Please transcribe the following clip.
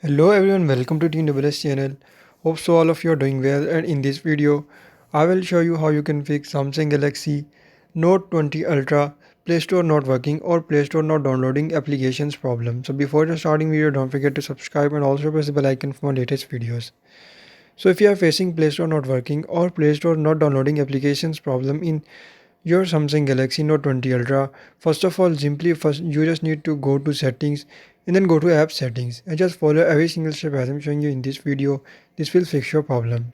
Hello everyone, welcome to TWS channel. Hope so all of you are doing well, and in this video I will show you how you can fix Samsung Galaxy Note 20 Ultra Play Store not working or Play Store not downloading applications problem. So before the starting video, don't forget to subscribe and also press the bell icon for my latest videos. So if you are facing Play Store not working or Play Store not downloading applications problem in your Samsung Galaxy Note 20 Ultra, first of all, simply first you just need to go to settings and then go to app settings and just follow every single step as I'm showing you in this video. This will fix your problem.